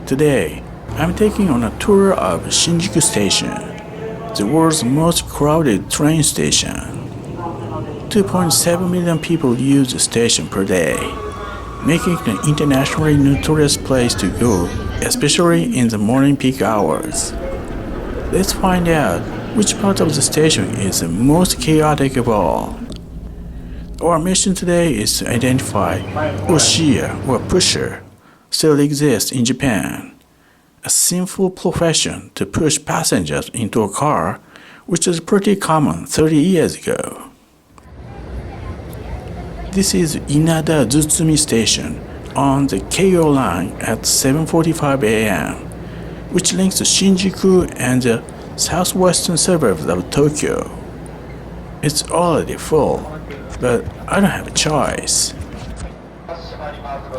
Today, I'm taking on a tour of Shinjuku Station, the world's most crowded train station. 2.7 million people use the station per day, making it an internationally notorious place to go, especially in the morning peak hours. Let's find out which part of the station is the most chaotic of all. Our mission today is to identify Oshiya or pusher still exists in Japan, a sinful profession to push passengers into a car, which was pretty common 30 years ago. This is Inada Zutsumi Station on the Keio Line at 7:45 a.m., which links to Shinjuku and the southwestern suburbs of Tokyo. It's already full, but I don't have a choice.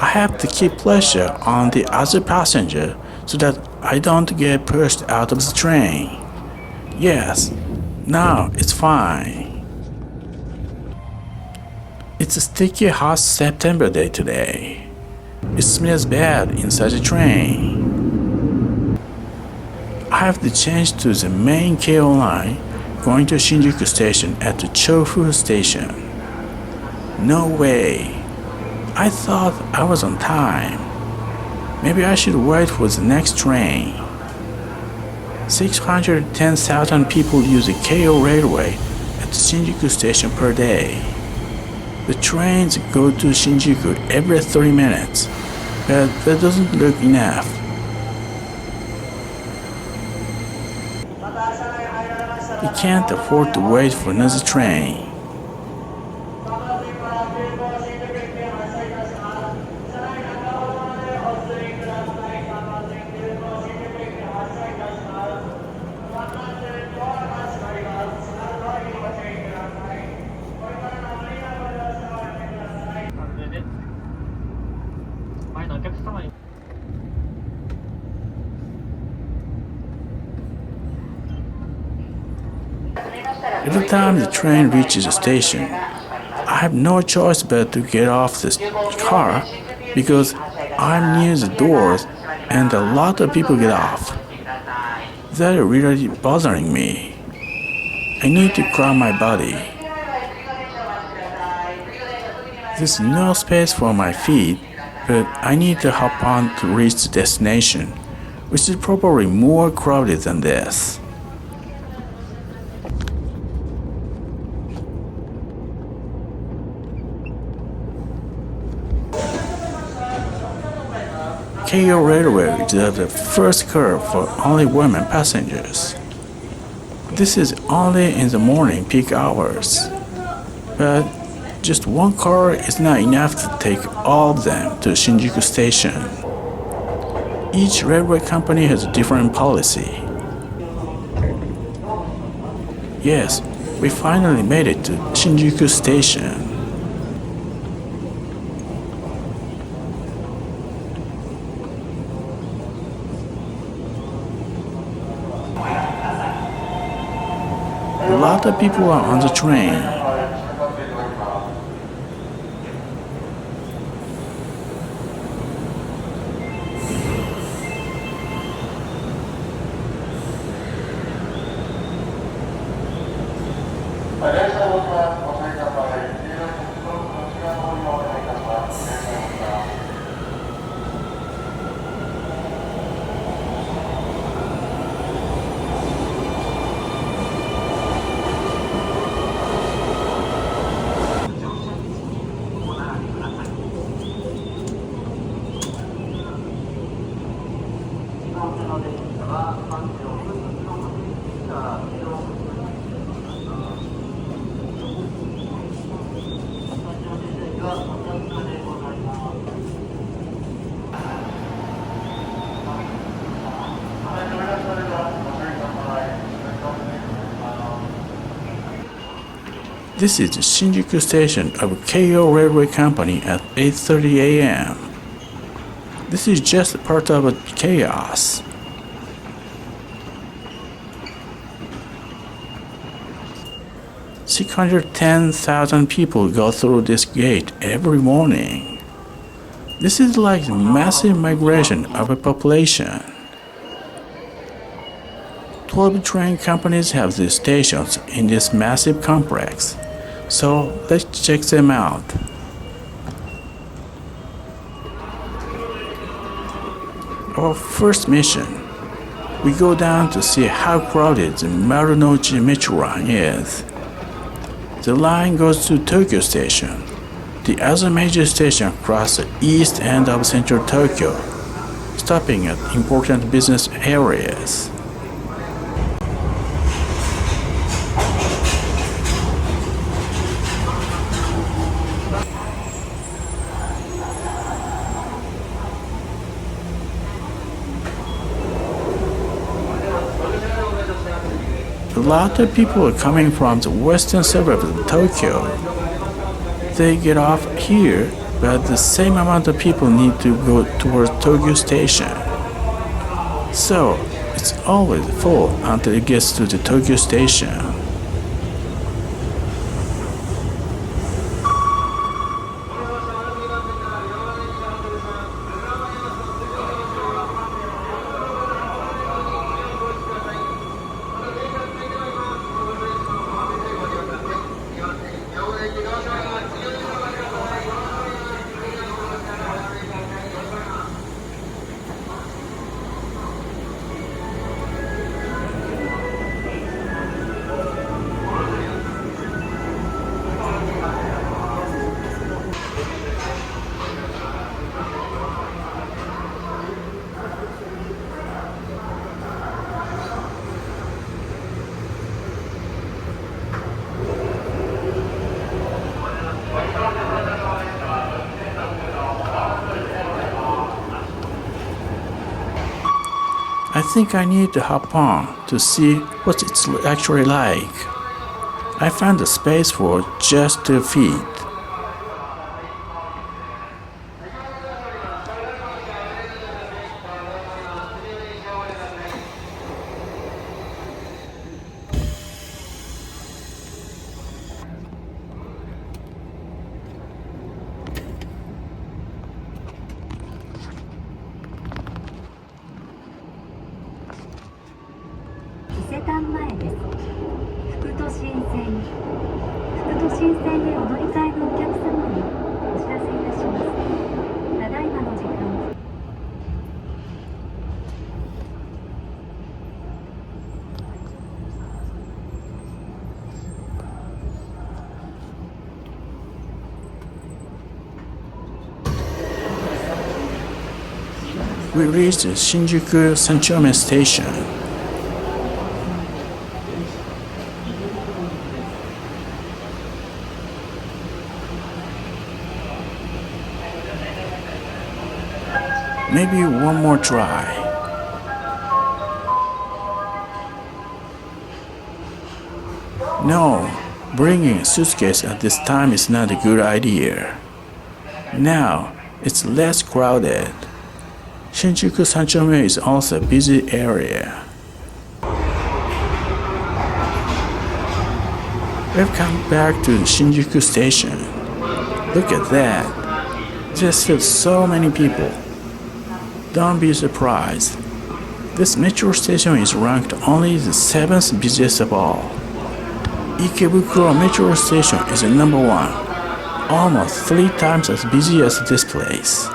I have to keep pressure on the other passenger so that I don't get pushed out of the train. Yes, now it's fine. It's a sticky hot September day today. It smells bad inside the train. I have to change to the main Keio Line going to Shinjuku Station at the Chuo Station. No way. I thought I was on time. Maybe I should wait for the next train. 610,000 people use the Keio Railway at the Shinjuku Station per day. The trains go to Shinjuku every 30 minutes, but that doesn't look enough. We can't afford to wait for another train. Every time the train reaches the station, I have no choice but to get off the car because I'm near the doors and a lot of people get off. That is really bothering me. I need to cram my body. There's no space for my feet, but I need to hop on to reach the destination, which is probably more crowded than this. Keio Railway reserves the first curve for only women passengers. This is only in the morning peak hours, but just one car is not enough to take all of them to Shinjuku Station. Each railway company has a different policy. Yes, we finally made it to Shinjuku Station. A lot of people are on the train. This is the Shinjuku Station of Keio Railway Company at 8:30 a.m. This is just part of a chaos. $610,000 people go through this gate every morning. This is like a massive migration of a population. 12 train companies have their stations in this massive complex, so let's check them out. Our first mission, we go down to see how crowded the Marunouchi metro line is. The line goes to Tokyo Station, the other major station across the east end of central Tokyo, stopping at important business areas. A lot of people are coming from the western suburbs of Tokyo. They get off here, but the same amount of people need to go towards Tokyo Station. So, it's always full until it gets to the Tokyo Station. I think I need to hop on to see what it's actually like. I found a space for just 2 feet. We reached the Shinjuku Station. Maybe one more try. No, bringing a suitcase at this time is not a good idea. Now, it's less crowded. Shinjuku Station is also a busy area. We've come back to the Shinjuku Station. Look at that. There's still so many people. Don't be surprised. This metro station is ranked only the 7th busiest of all. Ikebukuro Metro Station is the number 1, almost 3 times as busy as this place.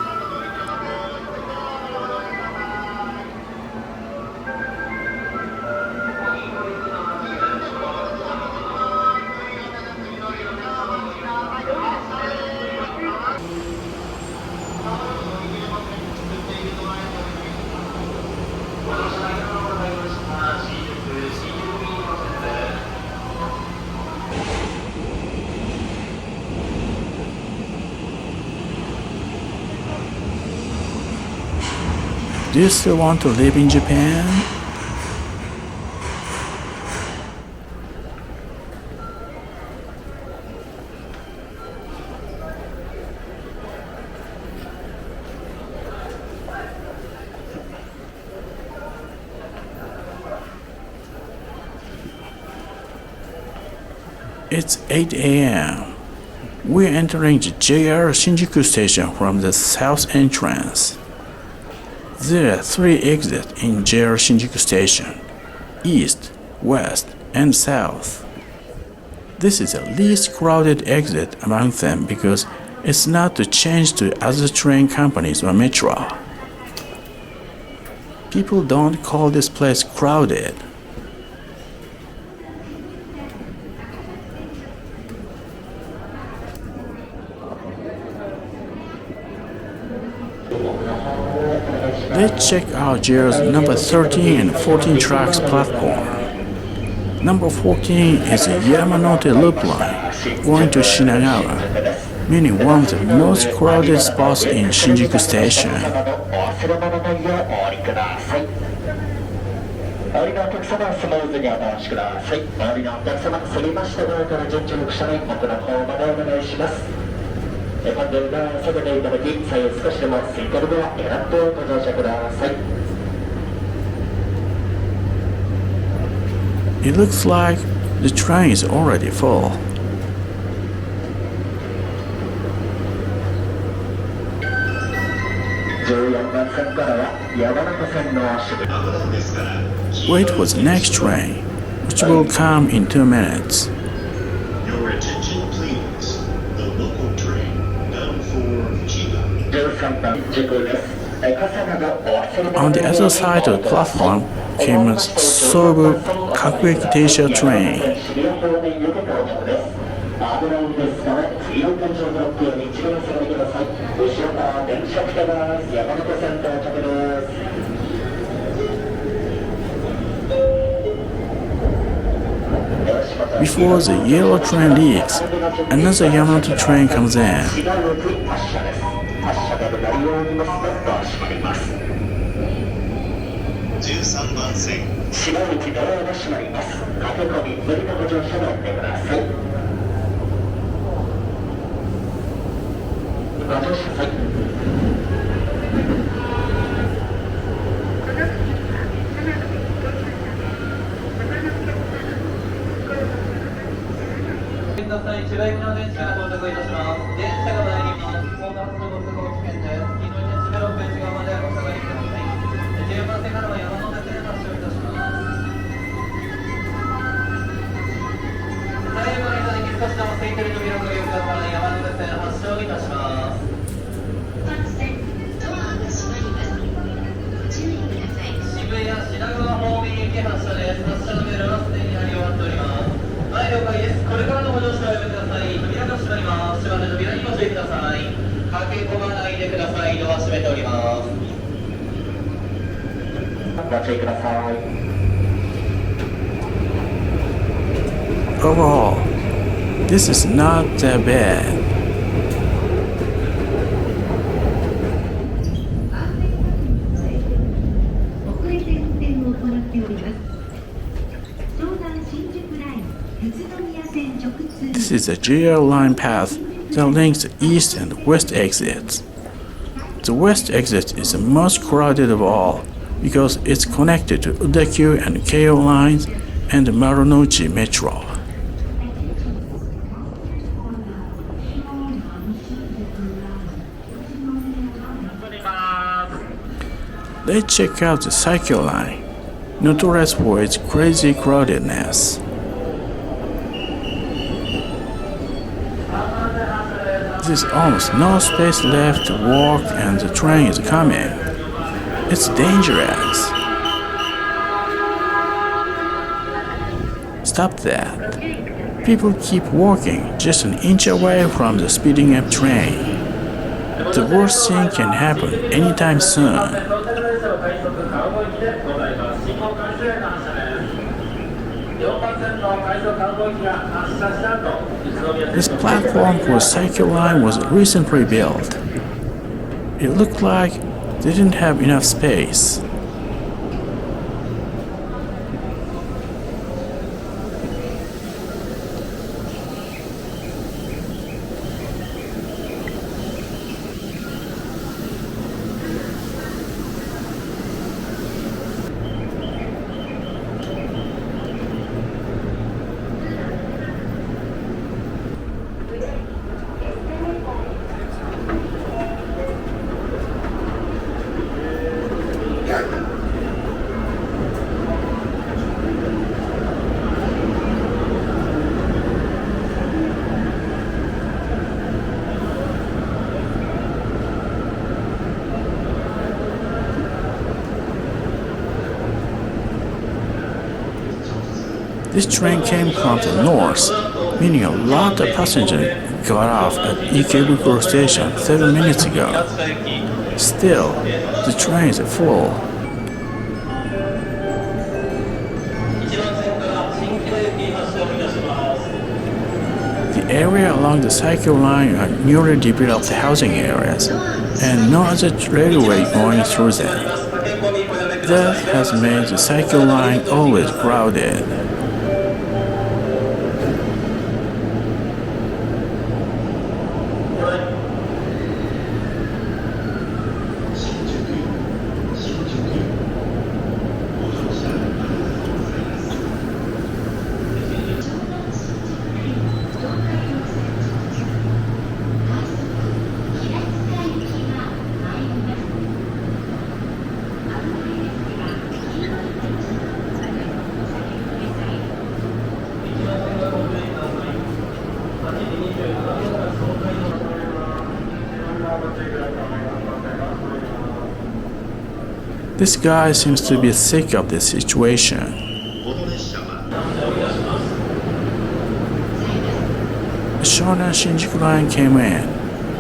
Do you still want to live in Japan? It's 8 a.m. We're entering the JR Shinjuku Station from the south entrance. There are 3 exits in JR Shinjuku Station: East, West, and South. This is the least crowded exit among them because it's not to change to other train companies or metro. People don't call this place crowded. Let's check out JR's number 13 and 14 tracks platform. Number 14 is the Yamanote Loop Line going to Shinagawa, meaning one of the most crowded spots in Shinjuku Station. It looks like the train is already full. Wait for the next train, which will come in 2 minutes. Your attention please. The local train bound for Chiba. On the other side of the platform came a Sobu Kakueki train. Before the yellow train leaves, another Yamanote train comes in. 13番線島口ドアが閉まります。駆け込み乗り場ご乗車のお願いください。ご乗車ください。千葉行きの電車が到着いたします。電車が参ります。高速のご通行危険です。黄色い電車6ページ側までお下がりください。10番線からは山手線発車いたします。最後の間に少しでも空いている扉をご利用ください。山手線発車いたします。渋谷品川方面行き発車です。発車のベルはすでに鳴り終わっております。はい、了解です。これからのご乗車をおやめください。扉が閉まります。閉まる扉にご注意ください。駆け込まないでください。ドア閉めております。ご注意ください。Overall, this is not that bad. This is a JR Line path that links the east and west exits. The west exit is the most crowded of all because it's connected to Odakyu and Keio Lines and the Marunouchi Metro. Let's check out the Saikyo Line, notorious for its crazy crowdedness. There's almost no space left to walk and the train is coming. It's dangerous. Stop that. People keep walking just an inch away from the speeding up train. The worst thing can happen anytime soon. This platform for Saikyo Line was recently built. It looked like they didn't have enough space. This train came from the north, meaning a lot of passengers got off at Ikebukuro Station 7 minutes ago. Still, the train is full. The area along the Saikyo Line are newly developed housing areas, and no other railway going through them. That has made the Saikyo Line always crowded. This guy seems to be sick of this situation. この列車は The Shonan Shinjuku Line came in,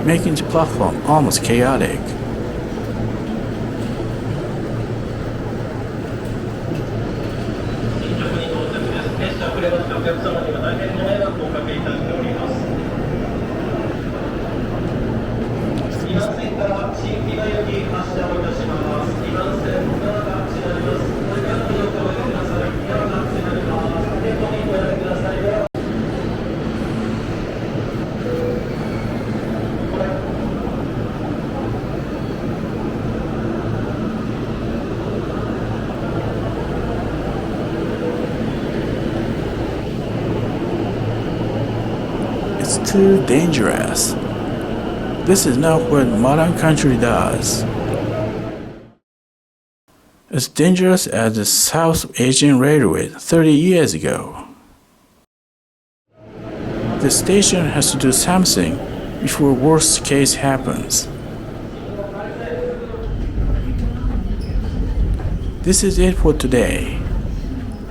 making the platform almost chaotic. It's too dangerous. This is not what modern country does. As dangerous as the South Asian Railway 30 years ago. The station has to do something before worst case happens. This is it for today.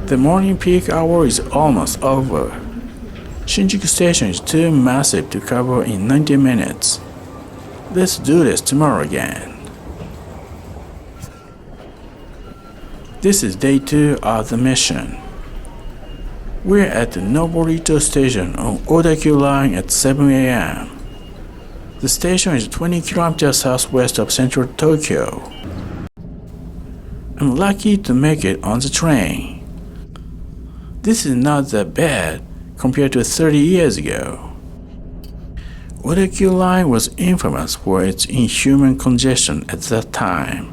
The morning peak hour is almost over. Shinjuku Station is too massive to cover in 90 minutes. Let's do this tomorrow again. This is day 2 of the mission. We're at the Noborito Station on Odakyu Line at 7 a.m. The station is 20 kilometers southwest of central Tokyo. I'm lucky to make it on the train. This is not that bad compared to 30 years ago. Odakyu Line was infamous for its inhuman congestion at that time.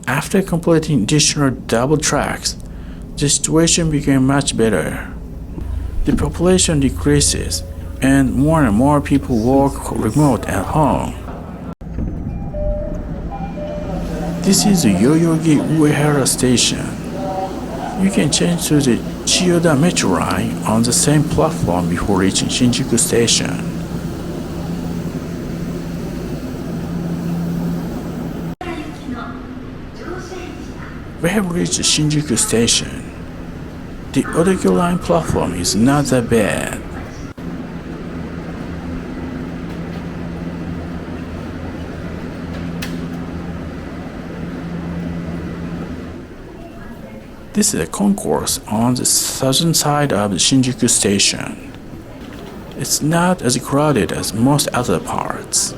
After completing additional double tracks, the situation became much better. The population decreases, and more people work remote at home. This is the Yoyogi Uehara Station. You can change to the Chiyoda Metro Line on the same platform before reaching Shinjuku Station. We have reached Shinjuku Station. The Odakyu Line platform is not that bad. This is a concourse on the southern side of the Shinjuku Station. It's not as crowded as most other parts.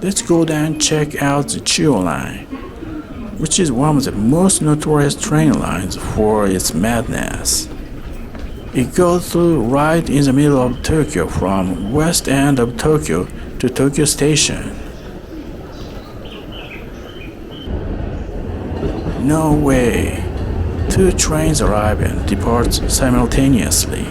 Let's go down and check out the Chuo Line, which is one of the most notorious train lines for its madness. It goes through right in the middle of Tokyo from west end of Tokyo to Tokyo Station. No way! 2 trains arrive and depart simultaneously.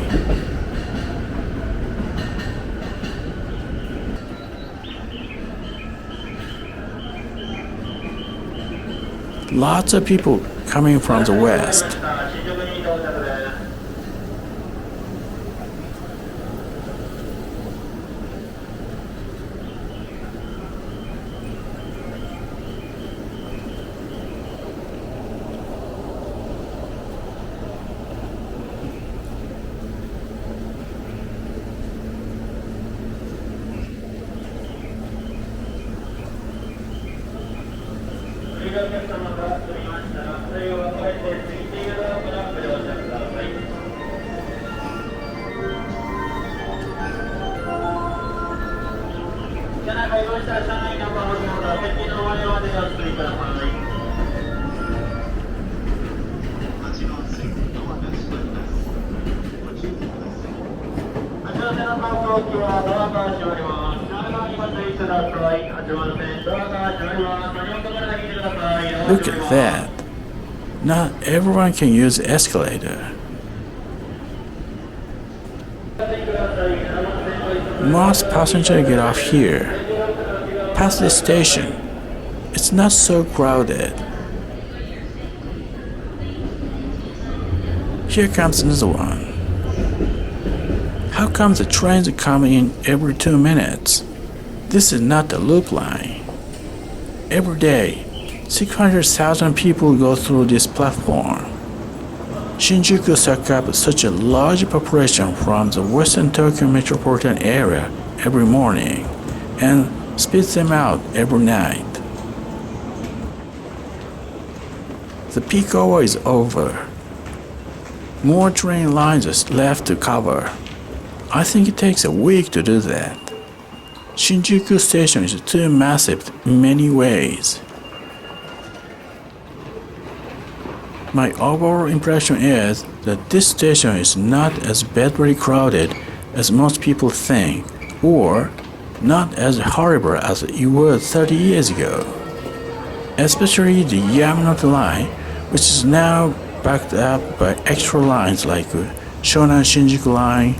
Lots of people coming from the west. Look at that. Not everyone can use the escalator. Most passengers get off here, past the station. It's not so crowded. Here comes another one. How come the trains come in every 2 minutes? This is not the loop line. Every day, 600,000 people go through this platform. Shinjuku sucks up such a large population from the western Tokyo metropolitan area every morning and spits them out every night. The peak hour is over. More train lines are left to cover. I think it takes a week to do that. Shinjuku Station is too massive in many ways. My overall impression is that this station is not as badly crowded as most people think, or not as horrible as it was 30 years ago. Especially the Yamanote Line, which is now backed up by extra lines like Shonan Shinjuku Line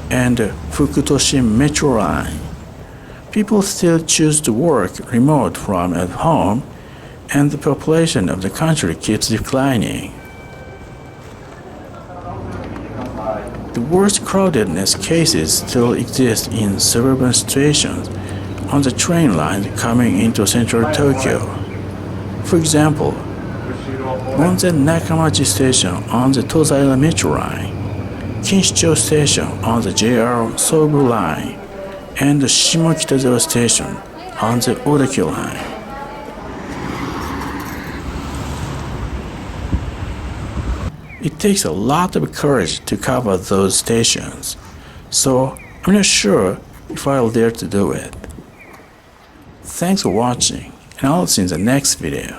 and Fukutoshi Metro Line. People still choose to work remote from at home, and the population of the country keeps declining. The worst crowdedness cases still exist in suburban stations on the train lines coming into central Tokyo. For example, Monzen Nakamachi Station on the Tozai Metro Line, Kinshicho Station on the JR Sobu Line, and the Shimokitazawa Station on the Odakyu Line. It takes a lot of courage to cover those stations, so I'm not sure if I'll dare to do it. Thanks for watching, and I'll see you in the next video.